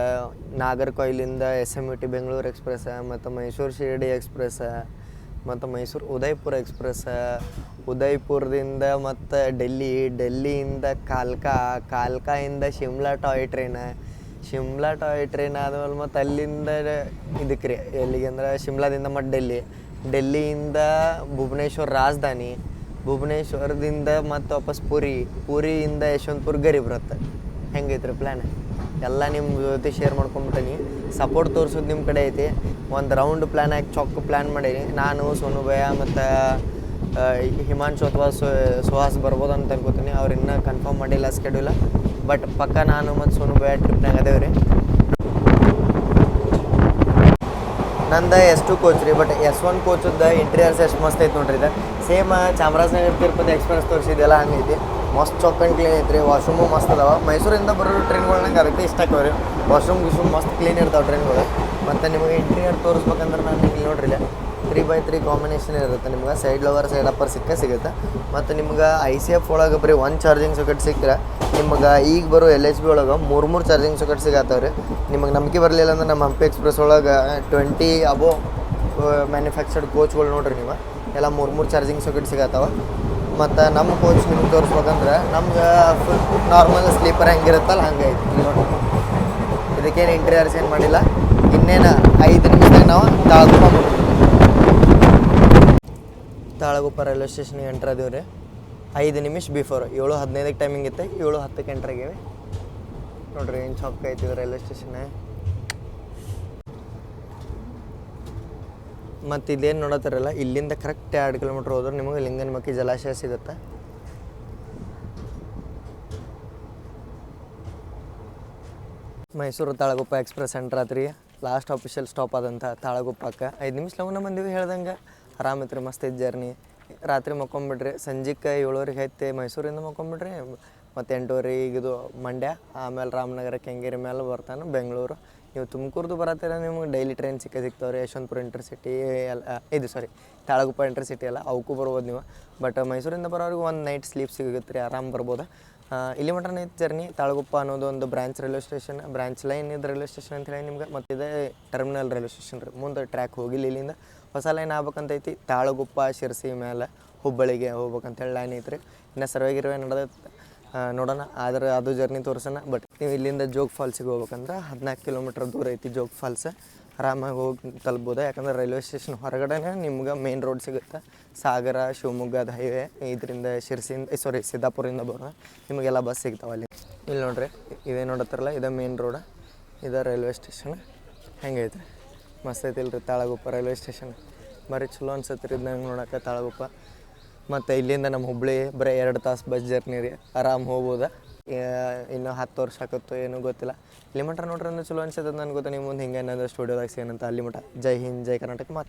ನಾಗರ್ಕೋಯಿಲಿಂದ SMUT ಬೆಂಗಳೂರು ಎಕ್ಸ್ಪ್ರೆಸ್, ಮತ್ತು ಮೈಸೂರು ಶಿರಡಿ ಎಕ್ಸ್ಪ್ರೆಸ್, ಮತ್ತು ಮೈಸೂರು ಉದಯಪುರ ಎಕ್ಸ್ಪ್ರೆಸ್, ಉದಯಪುರದಿಂದ ಮತ್ತು ಡೆಲ್ಲಿಯಿಂದ ಕಾಲ್ಕಾಯಿಂದ Shimla toy train, Shimla toy train ಆದಮೇಲೆ ಮತ್ತು ಅಲ್ಲಿಂದ ಇದಕ್ಕೆ ರೀ ಎಲ್ಲಿಗೆ ಅಂದ್ರೆ ಶಿಮ್ಲಾದಿಂದ ಮತ್ತು ಡೆಲ್ಲಿಯಿಂದ ಭುವನೇಶ್ವರ್ ರಾಜಧಾನಿ, ಭುವನೇಶ್ವರದಿಂದ ಮತ್ತು ವಾಪಸ್ ಪುರಿಯಿಂದ ಯಶವಂತಪುರ ಗರೀಬ್ ಬರುತ್ತೆ. ಹೆಂಗೈತ್ರಿ ಪ್ಲ್ಯಾನ್? ಎಲ್ಲ ನಿಮ್ಮ ಜೊತೆ ಶೇರ್ ಮಾಡ್ಕೊಂಬಿಟ್ಟೀನಿ. ಸಪೋರ್ಟ್ ತೋರಿಸೋದು ನಿಮ್ಮ ಕಡೆ ಐತಿ. ಒಂದು ರೌಂಡ್ ಪ್ಲ್ಯಾನ್ ಹಾಕಿ ಚೊಕ್ಕ ಪ್ಲ್ಯಾನ್ ಮಾಡೀನಿ. ನಾನು ಸೋನು ಭಯ್ಯ ಮತ್ತು ಹಿಮಾಂಶು ಅಥವಾ ಸುಹಾಸ್ ಬರ್ಬೋದು ಅಂತ ಅನ್ಕೋತೀನಿ. ಅವ್ರು ಇನ್ನೂ ಕನ್ಫರ್ಮ್ ಮಾಡಿಲ್ಲ ಸ್ಕೆಡ್ಯೂಲ, ಬಟ್ ಪಕ್ಕ ನಾನು ಮತ್ತು ಸೋನು ಭಯ್ಯ ಟ್ರಿಪ್ನಾಗ ಅದೇವ್ರಿ. ನಂದು S2 ಕೋಚ್ ರೀ, ಬಟ್ S1 ಕೋಚದ್ದು ಇಂಟೀರಿಯರ್ಸ್ ಎಷ್ಟು ಮಸ್ತ್ ಐತೆ ನೋಡ್ರಿ. ಇದು ಸೇಮ್ ಚಾಮರಾಜನಗರ ತಿರುಪತಿ ಎಕ್ಸ್ಪ್ರೆಸ್ ತೋರಿಸಿದೆಲ್ಲ ಹಂಗೈತಿ. ಮಸ್ತ್ ಚೊಕ್ಕಂಡು ಕ್ಲೀನ್ ಐತ್ರಿ. ವಾಶ್ರೂಮು ಮಸ್ತ್ ಅದಾವೆ. ಮೈಸೂರಿಂದ ಬರೋ ಟ್ರೈನ್ಗಳು ನಂಗೆ ಅದಕ್ಕೆ ಇಷ್ಟ ಆಗ್ತಾವೆ ರೀ. ವಾಶ್ರೂಮ್ ಮಸ್ತ್ ಕ್ಲೀನ್ ಇರ್ತಾವೆ ಟ್ರೈನ್ಗಳು. ಮತ್ತು ನಿಮಗೆ ಇಂಟೀರಿಯರ್ ತೋರಿಸ್ಬೇಕಂದ್ರೆ ನಾನು ಇಲ್ಲಿ ನೋಡ್ರಿ 3x3 ಕಾಂಬಿನೇಷನ್ ಇರುತ್ತೆ. ನಿಮ್ಗೆ ಸೈಡ್ ಲವರ್ ಸೈಡ್ ಅಪ್ಪರ್ ಸಿಗುತ್ತೆ. ಮತ್ತು ನಿಮ್ಗೆ ICF ಒಳಗೆ ಬರೀ 1 ಚಾರ್ಜಿಂಗ್ ಸಾಕೆಟ್ ಸಿಕ್ಕರೆ ನಿಮ್ಗೆ ಈಗ ಬರೋ LHB ಒಳಗೆ 3 ಚಾರ್ಜಿಂಗ್ ಸಾಕೆಟ್ ಸಿಗತ್ತವೆ ರೀ. ನಿಮಗೆ ನಂಬಿಕೆ ಬರಲಿಲ್ಲ ಅಂದ್ರೆ ನಮ್ಮ ಹಂಪಿ ಎಕ್ಸ್ಪ್ರೆಸ್ ಒಳಗೆ 20 ಅಬೋ ಮ್ಯಾನುಫ್ಯಾಕ್ಚರ್ಡ್ ಕೋಚ್ಗಳು ನೋಡ್ರಿ ನೀವು, ಎಲ್ಲ 3 ಚಾರ್ಜಿಂಗ್ ಸಾಕೆಟ್ ಸಿಗತ್ತವೆ. ಮತ್ತು ನಮ್ಮ ಕೋಚ್ ನಿಮ್ಗೆ ತೋರಿಸ್ಬೇಕಂದ್ರೆ ನಮ್ಗೆ ಫುಲ್ ನಾರ್ಮಲ್ ಸ್ಲೀಪರ್ ಹೆಂಗಿರುತ್ತಲ್ಲ ಹಂಗೆ ಐತಿ. ಇಲ್ಲಿ ನೋಡ್ರಿ, ಇದಕ್ಕೇನು ಇಂಟೀರಿಯರ್ಸ್ ಏನು ಮಾಡಿಲ್ಲ. ಇನ್ನೇನು 5 ನಿಮಿಷದಾಗ ನಾವು ತಾಳಗುಪ್ಪ ರೈಲ್ವೆ ಸ್ಟೇಷನ್ಗೆ ಎಂಟ್ರ್ ಅದೀವಿ ರೀ. 5 ನಿಮಿಷ ಬಿಫೋರ್ 7:15ಕ್ಕೆ ಟೈಮಿಂಗ್ ಇತ್ತು. 7:10ಕ್ಕೆ ಎಂಟ್ರ್ ಆಗೇವಿ. ನೋಡ್ರಿ ಏನು ಚೊಕ್ಕ ಐತಿ ರೈಲ್ವೆ ಸ್ಟೇಷನ್. ಮತ್ತು ಇದೇನು ನೋಡತ್ತಾರಲ್ಲ, ಇಲ್ಲಿಂದ ಕರೆಕ್ಟ್ 2 ಕಿಲೋಮೀಟ್ರ್ ಹೋದ್ರೆ ನಿಮಗೆ ಲಿಂಗನಮಕ್ಕಿ ಜಲಾಶಯ ಸಿಗುತ್ತೆ. ಮೈಸೂರು ತಾಳಗುಪ್ಪ ಎಕ್ಸ್ಪ್ರೆಸ್ ಸೆಂಟ್ರ್ ಆತ್ರಿ. ಲಾಸ್ಟ್ ಆಫಿಷಿಯಲ್ ಸ್ಟಾಪ್ ಆದಂಥ ತಾಳಗುಪ್ಪಕ್ಕೆ 5 ನಿಮಿಷ ಲಗೂನ ಬಂದೀವಿ. ಹೇಳ್ದಂಗೆ ಆರಾಮೈತ್ರಿ, ಮಸ್ತ್ ಐತೆ ಜರ್ನಿ. ರಾತ್ರಿ ಮಕ್ಕೊಂಬಿಡ್ರಿ, ಸಂಜೆಗೆ 7:00ಗೆ ಐತೆ ಮೈಸೂರಿಂದ ಮಕ್ಕೊಂಬಿಡ್ರಿ. ಮತ್ತು 8:00 ಇದು ಮಂಡ್ಯ, ಆಮೇಲೆ ರಾಮನಗರ ಕೆಂಗೇರಿ ಮೇಲೆ ಬರ್ತಾನೆ ಬೆಂಗಳೂರು. ನೀವು ತುಮಕೂರ್ದು ಬರತ್ತೀರ, ನಿಮ್ಗೆ ಡೈಲಿ ಟ್ರೈನ್ ಸಿಗ್ತಾವ್ರಿ. ಯಶವಂತಪುರ ಇಂಟರ್ಸಿಟಿ ಎಲ್ಲ ತಾಳಗುಪ್ಪ ಇಂಟರ್ಸಿಟಿ ಎಲ್ಲ ಅವಕ್ಕೂ ಬರ್ಬೋದು ನೀವು. ಬಟ್ ಮೈಸೂರಿಂದ ಬರೋರಿಗೆ 1 ನೈಟ್ ಸ್ಲೀಪ್ ಸಿಗುತ್ತೆ ರೀ, ಆರಾಮ್ ಬರ್ಬೋದು. ಇಲ್ಲಿ ಮಟನ್ ಐತೆ ಜರ್ನಿ. ತಾಳಗುಪ್ಪ ಅನ್ನೋದು ಒಂದು branch railway station, branch line ಇದು ರೈಲ್ವೆ ಸ್ಟೇಷನ್ ಅಂತ ಹೇಳಿ ನಿಮ್ಗೆ. ಮತ್ತು ಇದೇ ಟರ್ಮಿನಲ್ ರೈಲ್ವೆ ಸ್ಟೇಷನ್ ರೀ. ಮುಂದೆ ಟ್ರ್ಯಾಕ್ ಹೋಗಿಲ್ಲ, ಇಲ್ಲಿಂದ ಹೊಸ ಲೈನ್ ಆಗ್ಬೇಕಂತೈತಿ. ತಾಳಗುಪ್ಪ ಶಿರ್ಸಿ ಮೇಲೆ ಹುಬ್ಬಳ್ಳಿಗೆ ಹೋಗ್ಬೇಕಂತೇಳಿ ಲೈನ್ ಐತ್ರಿ. ಇನ್ನು ಸರ್ವೆಗಿರುವೆ ನಡೆದೈತೆ, ನೋಡೋಣ. ಆದ್ರೆ ಅದು ಜರ್ನಿ ತೋರಿಸೋಣ. ಬಟ್ ನೀವು ಇಲ್ಲಿಂದ ಜೋಗ ಫಾಲ್ಸಿಗೆ ಹೋಗ್ಬೇಕಂದ್ರೆ 14 ಕಿಲೋಮೀಟ್ರ್ ದೂರ ಐತಿ ಜೋಗ ಫಾಲ್ಸ್. ಆರಾಮಾಗಿ ಹೋಗಿ ತಲುಪ್ಬೋದು. ಯಾಕಂದ್ರೆ ರೈಲ್ವೆ ಸ್ಟೇಷನ್ ಹೊರಗಡೆನೇ ನಿಮ್ಗೆ ಮೇನ್ ರೋಡ್ ಸಿಗುತ್ತೆ. ಸಾಗರ ಶಿವಮೊಗ್ಗದ ಹೈವೇ ಇದರಿಂದ ಸಿದ್ದಾಪುರದಿಂದ ಬರೋ ನಿಮಗೆಲ್ಲ ಬಸ್ ಸಿಗ್ತಾವೆ ಅಲ್ಲಿ. ಇಲ್ಲಿ ನೋಡ್ರಿ, ಇದೇ ನೋಡತ್ತಾರಲ್ಲ, ಇದೇ ಮೇನ್ ರೋಡ, ಇದೇ ರೈಲ್ವೆ ಸ್ಟೇಷನ್. ಹೆಂಗೈತೆ ಮಸ್ತ್ ಐತಿ ಇಲ್ರಿ ತಾಳಗುಪ್ಪ ರೈಲ್ವೆ ಸ್ಟೇಷನ್. ಬರೀ ಚಲೋ ಅನ್ಸತ್ತೆ ರೀ ಇದ್ದಂಗೆ ನೋಡೋಕೆ ತಾಳಗುಪ್ಪ. ಮತ್ತು ಇಲ್ಲಿಂದ ನಮ್ಮ ಹುಬ್ಬಳ್ಳಿ ಬರೀ 2 ತಾಸು ಬಸ್ ಜರ್ನಿ ರೀ, ಆರಾಮ್ ಹೋಗ್ಬೋದು. ಇನ್ನೂ 10 ವರ್ಷ ಆಗುತ್ತೋ ಏನೂ ಗೊತ್ತಿಲ್ಲ. ಇಲ್ಲಿ ಮಟ್ಟ ನೋಡ್ರಿ ಅಂದ್ರೆ ಚಲೋ ಅನ್ಸತ್ತೆ ನನಗೆ ಗೊತ್ತಾ. ನಿಮ್ಮ ಮುಂದೆ ಹಿಂಗೆ ಏನಾದರೂ ಸ್ಟುಡಿಯೋದಾಗ ಏನಂತ ಅಲ್ಲಿ ಮಟ್ಟ. ಜೈ ಹಿಂದ್, ಜೈ ಕರ್ನಾಟಕ. ಮಾತು